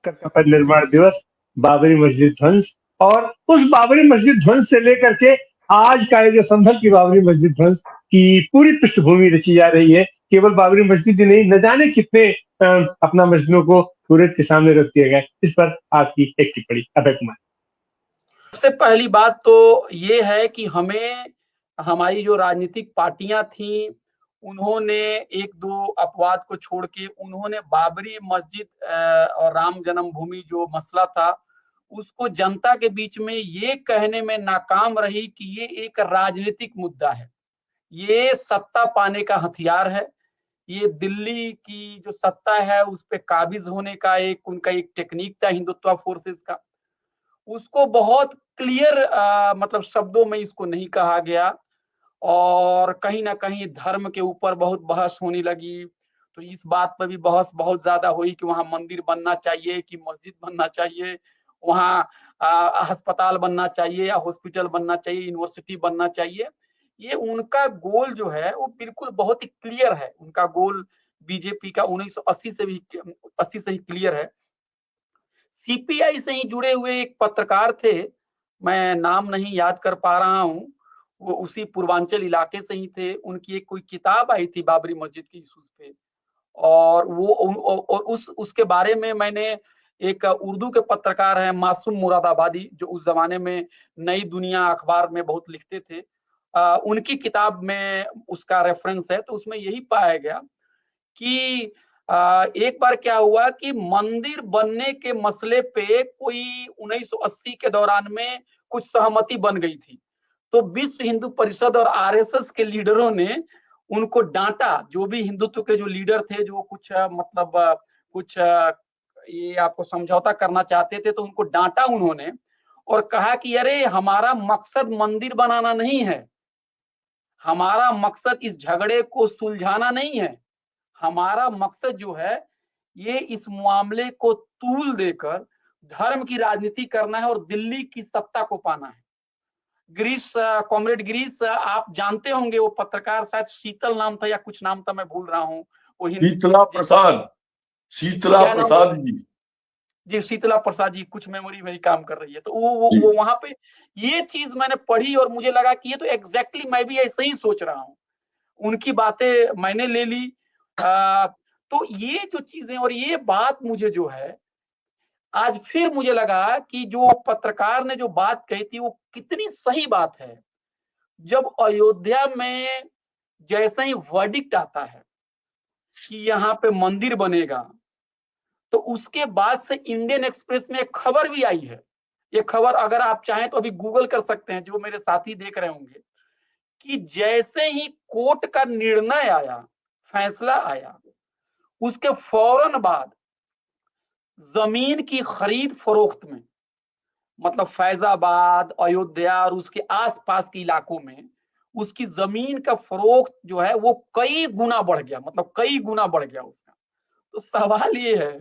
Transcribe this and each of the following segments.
का परिनिर्माण दिवस, बाबरी मस्जिद ध्वंस, और उस बाबरी मस्जिद ध्वंस से लेकर के आज का ये जो संभल की बाबरी मस्जिद ध्वंस की पूरी पृष्ठभूमि रची जा रही है। केवल बाबरी मस्जिद ही नहीं, न जाने कितने अपना मस्जिदों को सूरज के सामने रख दिया गया। इस पर आपकी एक टिप्पणी अभय कुमार। सबसे पहली बात तो ये है कि हमें हमारी जो राजनीतिक पार्टियां थी, उन्होंने एक दो अपवाद को छोड़ के उन्होंने बाबरी मस्जिद और राम जन्मभूमि जो मसला था, उसको जनता के बीच में ये कहने में नाकाम रही कि ये एक राजनीतिक मुद्दा है, ये सत्ता पाने का हथियार है, ये दिल्ली की जो सत्ता है उस पे काबिज होने का एक उनका एक टेक्निक था हिंदुत्व फोर्सेस का। उसको बहुत क्लियर मतलब शब्दों में इसको नहीं कहा गया, और कहीं ना कहीं धर्म के ऊपर बहुत बहस होने लगी। तो इस बात पर भी बहस बहुत ज्यादा हुई कि वहां मंदिर बनना चाहिए कि मस्जिद बनना चाहिए, वहां अस्पताल बनना चाहिए या हॉस्पिटल बनना चाहिए, यूनिवर्सिटी बनना चाहिए। ये उनका गोल जो है वो बिल्कुल बहुत ही क्लियर है। उनका गोल बीजेपी का 1980 से भी 80 से ही क्लियर है। सीपीआई से ही जुड़े हुए एक पत्रकार थे, मैं नाम नहीं याद कर पा रहा हूँ, वो उसी पूर्वांचल इलाके से ही थे। उनकी एक कोई किताब आई थी बाबरी मस्जिद के इश्यूज पे, और वो और उसके बारे में मैंने एक उर्दू के पत्रकार हैं मासूम मुरादाबादी, जो उस जमाने में नई दुनिया अखबार में बहुत लिखते थे, उनकी किताब में उसका रेफरेंस है। तो उसमें यही पाया गया कि एक बार क्या हुआ कि मंदिर बनने के मसले पे कोई 1980 के दौरान में कुछ सहमति बन गई थी। तो विश्व हिंदू परिषद और आरएसएस के लीडरों ने उनको डांटा, जो भी हिंदुत्व के जो लीडर थे, जो कुछ मतलब कुछ ये आपको समझौता करना चाहते थे, तो उनको डांटा उन्होंने और कहा कि अरे हमारा मकसद मंदिर बनाना नहीं है, हमारा मकसद इस झगड़े को सुलझाना नहीं है, हमारा मकसद जो है ये इस मामले को तूल देकर धर्म की राजनीति करना है और दिल्ली की सत्ता को पाना है। गिरीश, कॉमरेड गिरीश, आप जानते होंगे, वो पत्रकार शायद शीतल नाम था या कुछ नाम था, मैं भूल रहा हूँ। वो शीतला प्रसाद, शीतला क्या नाम? प्रसाद जी। जी, शीतला प्रसाद जी, कुछ मेमोरी मेरी काम कर रही है। तो वो वहां पे ये चीज मैंने पढ़ी और मुझे लगा कि ये तो एग्जैक्टली मैं भी ऐसे ही सोच रहा हूँ। उनकी बातें मैंने ले ली। तो ये जो चीजें और ये बात मुझे जो है, आज फिर मुझे लगा कि जो पत्रकार ने जो बात कही थी वो कितनी सही बात है। जब अयोध्या में जैसे ही वर्डिक्ट आता है कि यहाँ पे मंदिर बनेगा, तो उसके बाद से इंडियन एक्सप्रेस में एक खबर भी आई है। ये खबर अगर आप चाहें तो अभी गूगल कर सकते हैं, जो मेरे साथी देख रहे होंगे, कि जैसे ही कोर्ट का निर्णय आया, फैसला आया, उसके फौरन बाद जमीन की खरीद फरोख्त में, मतलब फैजाबाद, अयोध्या और उसके आसपास के इलाकों में उसकी जमीन का फरोख्त जो है वो कई गुना बढ़ गया, मतलब कई गुना बढ़ गया उसका। तो सवाल ये है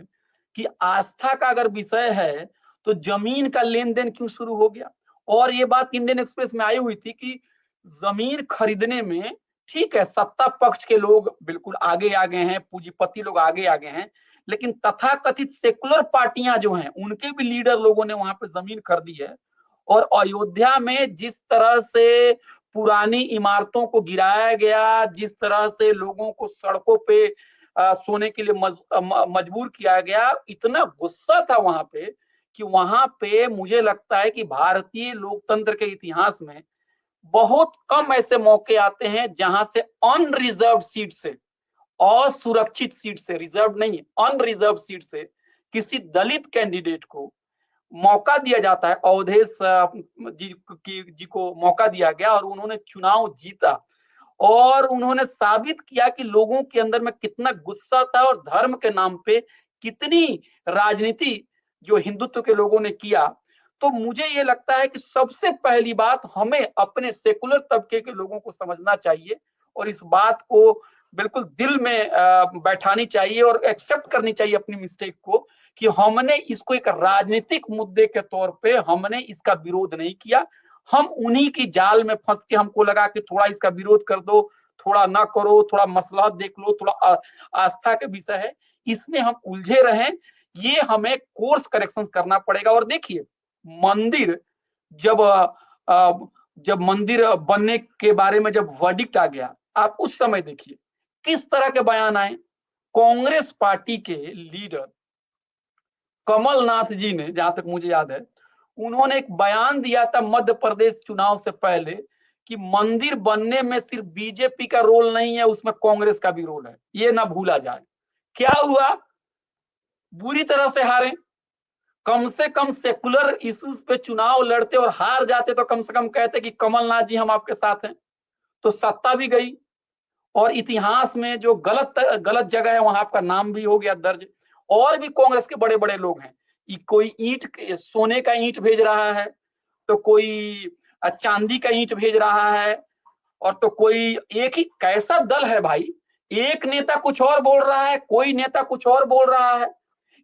कि आस्था का अगर विषय है तो जमीन का लेन देन क्यों शुरू हो गया। और ये बात इंडियन एक्सप्रेस में आई हुई थी कि जमीन खरीदने में, ठीक है, सत्ता पक्ष के लोग बिल्कुल आगे आ गए हैं, पूंजीपति लोग आगे आ गए हैं, लेकिन तथाकथित सेकुलर पार्टियां जो हैं उनके भी लीडर लोगों ने वहां पे जमीन खरीदी है। और अयोध्या में जिस तरह से पुरानी इमारतों को गिराया गया, जिस तरह से लोगों को सड़कों पे सोने के लिए मजबूर किया गया, इतना गुस्सा था वहां पे कि वहां पे मुझे लगता है कि भारतीय लोकतंत्र के इतिहास में बहुत कम ऐसे मौके आते हैं जहां से अनरिजर्व सीट से, असुरक्षित सीट से, रिजर्व नहीं, अनरिजर्व सीट से किसी दलित कैंडिडेट को मौका दिया जाता है। अवधेश जी को मौका दिया गया और उन्होंने चुनाव जीता, और उन्होंने साबित किया कि लोगों के अंदर में कितना गुस्सा था और धर्म के नाम पे कितनी राजनीति जो हिंदुत्व के लोगों ने किया। तो मुझे ये लगता है कि सबसे पहली बात हमें अपने सेकुलर तबके के लोगों को समझना चाहिए और इस बात को बिल्कुल दिल में बैठानी चाहिए और एक्सेप्ट करनी चाहिए अपनी मिस्टेक को, कि हमने इसको एक राजनीतिक मुद्दे के तौर पे हमने इसका विरोध नहीं किया। हम उन्हीं की जाल में फंस के हमको लगा कि थोड़ा इसका विरोध कर दो, थोड़ा ना करो, थोड़ा मसला देख लो, थोड़ा आस्था के विषय है, इसमें हम उलझे रहें। ये हमें कोर्स करेक्शन करना पड़ेगा। और देखिए, मंदिर जब मंदिर बनने के बारे में जब वर्डिक्ट आ गया, आप उस समय देखिए किस तरह के बयान आए। कांग्रेस पार्टी के लीडर कमलनाथ जी ने, जहां तक मुझे याद है, उन्होंने एक बयान दिया था मध्य प्रदेश चुनाव से पहले कि मंदिर बनने में सिर्फ बीजेपी का रोल नहीं है, उसमें कांग्रेस का भी रोल है, ये ना भूला जाए। क्या हुआ? बुरी तरह से हारे। कम से कम सेकुलर इश्यूज पे चुनाव लड़ते और हार जाते तो कम से कम कहते कि कमलनाथ जी हम आपके साथ हैं। तो सत्ता भी गई और इतिहास में जो गलत जगह है वहां आपका नाम भी हो गया दर्ज। और भी कांग्रेस के बड़े बड़े लोग हैं, कोई ईंट, सोने का ईंट भेज रहा है, तो कोई चांदी का ईंट भेज रहा है, और तो कोई, एक ही कैसा दल है भाई, एक नेता कुछ और बोल रहा है, कोई नेता कुछ और बोल रहा है।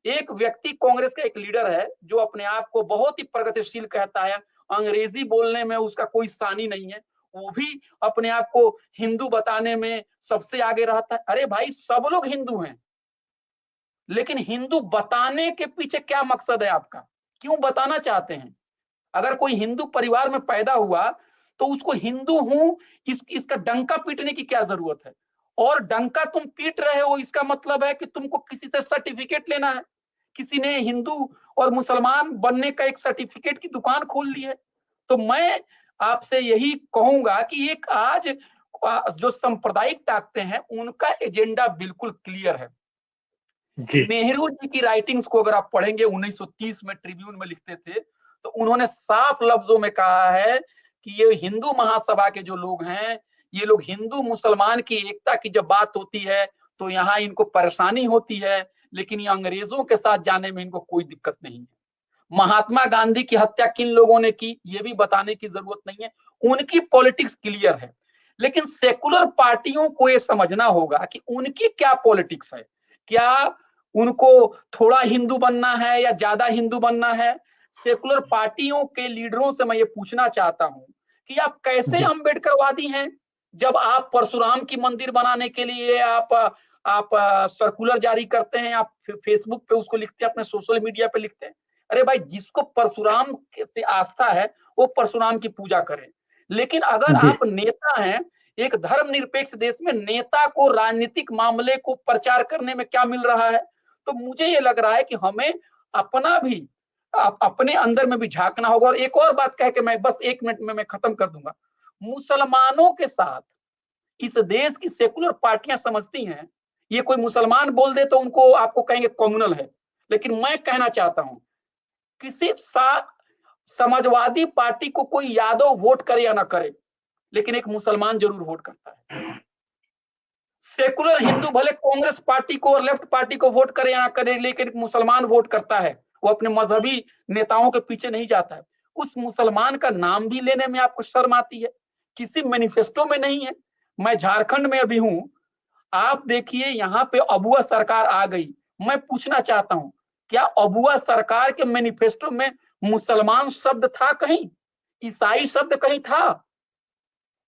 एक व्यक्ति कांग्रेस का एक लीडर है जो अपने आप को बहुत ही प्रगतिशील कहता है, अंग्रेजी बोलने में उसका कोई सानी नहीं है, वो भी अपने आप को हिंदू बताने में सबसे आगे रहता है। अरे भाई, सब लोग हिंदू हैं, लेकिन हिंदू बताने के पीछे क्या मकसद है आपका? क्यों बताना चाहते हैं? अगर कोई हिंदू परिवार में पैदा हुआ तो उसको हिंदू हूं इसका डंका पीटने की क्या जरूरत है? और डंका तुम पीट रहे हो, इसका मतलब है कि तुमको किसी से सर्टिफिकेट लेना है। किसी ने हिंदू और मुसलमान बनने का एक सर्टिफिकेट की दुकान खोल ली है। तो मैं आपसे यही कहूंगा कि एक आज जो सांप्रदायिक ताकतें हैं उनका एजेंडा बिल्कुल क्लियर है। नेहरू जी की राइटिंग्स को अगर आप पढ़ेंगे, 1930 में ट्रिब्यून में लिखते थे, तो उन्होंने साफ लफ्जों में कहा है कि ये हिंदू महासभा के जो लोग हैं, ये लोग हिंदू मुसलमान की एकता की जब बात होती है तो यहाँ इनको परेशानी होती है, लेकिन ये अंग्रेजों के साथ जाने में इनको कोई दिक्कत नहीं है। महात्मा गांधी की हत्या किन लोगों ने की ये भी बताने की जरूरत नहीं है, उनकी पॉलिटिक्स क्लियर है। लेकिन सेकुलर पार्टियों को ये समझना होगा कि उनकी क्या पॉलिटिक्स है, क्या उनको थोड़ा हिंदू बनना है या ज्यादा हिंदू बनना है। सेकुलर पार्टियों के लीडरों से मैं ये पूछना चाहता हूं कि आप कैसे अम्बेडकरवादी हैं जब आप परशुराम की मंदिर बनाने के लिए आप सर्कुलर जारी करते हैं, आप फेसबुक पे उसको लिखते हैं, अपने सोशल मीडिया पे लिखते हैं। अरे भाई, जिसको परशुराम से आस्था है वो परशुराम की पूजा करे। लेकिन अगर आप नेता हैं, एक धर्मनिरपेक्ष देश में नेता को राजनीतिक मामले को प्रचार करने में क्या मिल रहा है? तो मुझे ये लग रहा है कि हमें अपना भी अपने अंदर में भी झांकना होगा। और एक और बात कह के मैं बस 1 मिनट में मैं खत्म कर दूंगा। मुसलमानों के साथ इस देश की सेकुलर पार्टियां समझती हैं, ये कोई मुसलमान बोल दे तो उनको आपको कहेंगे कम्युनल है, लेकिन मैं कहना चाहता हूं किसी समाजवादी पार्टी को कोई यादव वोट करे या ना करे, लेकिन एक मुसलमान जरूर वोट करता है। सेकुलर हिंदू भले कांग्रेस पार्टी को और लेफ्ट पार्टी को वोट करे या ना करे, लेकिन एक मुसलमान वोट करता है। वो अपने मजहबी नेताओं के पीछे नहीं जाता है। उस मुसलमान का नाम भी लेने में आपको शर्म आती है, किसी मैनिफेस्टो में नहीं है। मैं झारखंड में अभी हूं, आप देखिए यहाँ पे अबुआ सरकार आ गई। मैं पूछना चाहता हूं, क्या अबुआ सरकार के मैनिफेस्टो में मुसलमान शब्द था कहीं? ईसाई शब्द कहीं था?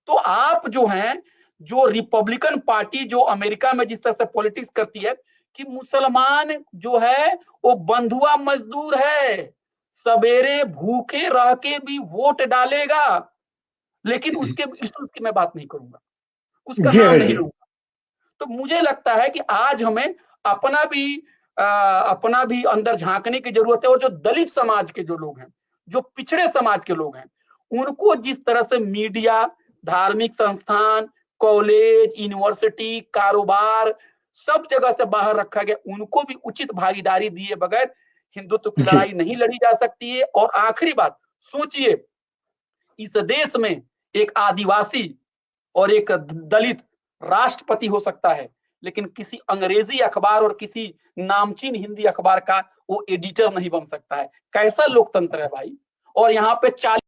तो आप जो हैं, जो रिपब्लिकन पार्टी जो अमेरिका में जिस तरह से पॉलिटिक्स करती है कि मुसलमान जो है वो बंधुआ मजदूर है, सवेरे भूखे रह के भी वोट डालेगा, लेकिन उसकी मैं बात नहीं करूंगा, उसका नाम नहीं लूंगा। तो मुझे लगता है कि आज हमें अपना भी अंदर झांकने की जरूरत है। और जो दलित समाज के जो लोग हैं, जो पिछड़े समाज के लोग हैं, उनको जिस तरह से मीडिया, धार्मिक संस्थान, कॉलेज, यूनिवर्सिटी, कारोबार, सब जगह से बाहर रखा गया, उनको भी उचित भागीदारी दिए बगैर हिंदुत्व की लड़ाई नहीं लड़ी जा सकती है। और आखिरी बात, सोचिए, इस देश में एक आदिवासी और एक दलित राष्ट्रपति हो सकता है, लेकिन किसी अंग्रेजी अखबार और किसी नामचीन हिंदी अखबार का वो एडिटर नहीं बन सकता है। कैसा लोकतंत्र है भाई? और यहाँ पे 40